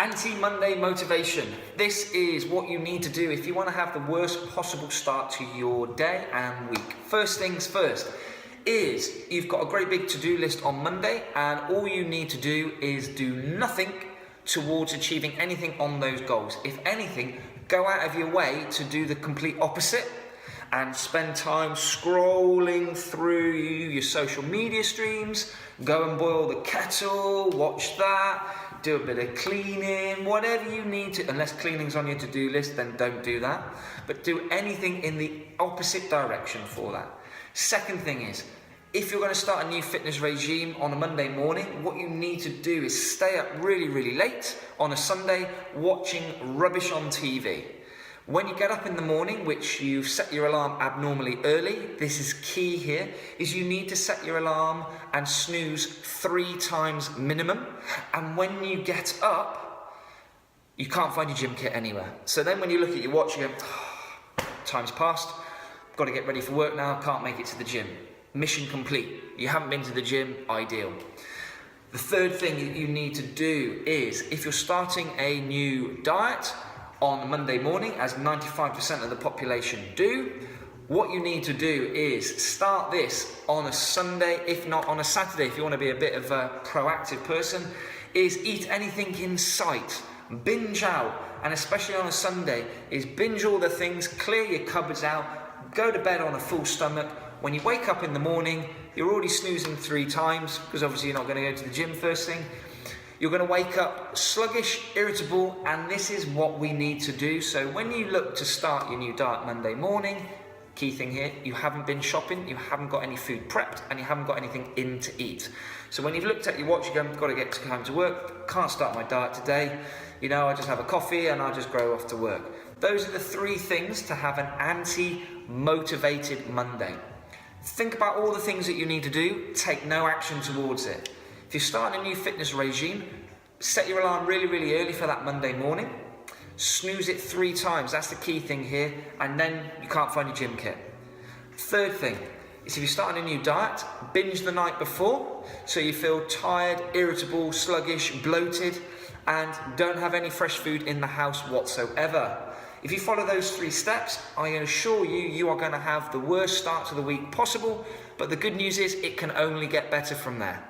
Anti-Monday motivation. This is what you need to do if you want to have the worst possible start to your day and week. First things first is you've got a great big to-do list on Monday, and all you need to do is do nothing towards achieving anything on those goals. If anything, go out of your way to do the complete opposite and spend time scrolling through your social media streams. Go and boil the kettle, watch that, do a bit of cleaning, whatever you need to. Unless cleaning's on your to-do list, then don't do that. But do anything in the opposite direction for that. Second thing is, if you're going to start a new fitness regime on a Monday morning, what you need to do is stay up really, really late on a Sunday watching rubbish on TV. When you get up in the morning, which you've set your alarm abnormally early, this is key here, is you need to set your alarm and snooze 3 times minimum. And when you get up, you can't find your gym kit anywhere. So then when you look at your watch, you go, time's passed, got to get ready for work now, can't make it to the gym. Mission complete. You haven't been to the gym, ideal. The third thing that you need to do is, if you're starting a new diet on Monday morning, as 95% of the population do, what you need to do is start this on a Sunday, if not on a Saturday, if you want to be a bit of a proactive person, is eat anything in sight, binge out, and especially on a Sunday, is binge all the things, clear your cupboards out, go to bed on a full stomach. When you wake up in the morning, you're already snoozing 3 times, because obviously you're not going to go to the gym first thing. You're going to wake up sluggish, irritable, and this is what we need to do. So when you look to start your new diet Monday morning, key thing here, you haven't been shopping, you haven't got any food prepped, and you haven't got anything in to eat. So when you've looked at your watch, you go, got to get time to work, can't start my diet today, I just have a coffee and I'll just go off to work. Those are the 3 things to have an anti-motivated Monday. Think about all the things that you need to do, take no action towards it. If you're starting a new fitness regime, set your alarm really, really early for that Monday morning. Snooze it 3 times, that's the key thing here, and then you can't find your gym kit. Third thing is, if you're starting a new diet, binge the night before, so you feel tired, irritable, sluggish, bloated, and don't have any fresh food in the house whatsoever. If you follow those 3 steps, I assure you, you are going to have the worst start to the week possible, but the good news is it can only get better from there.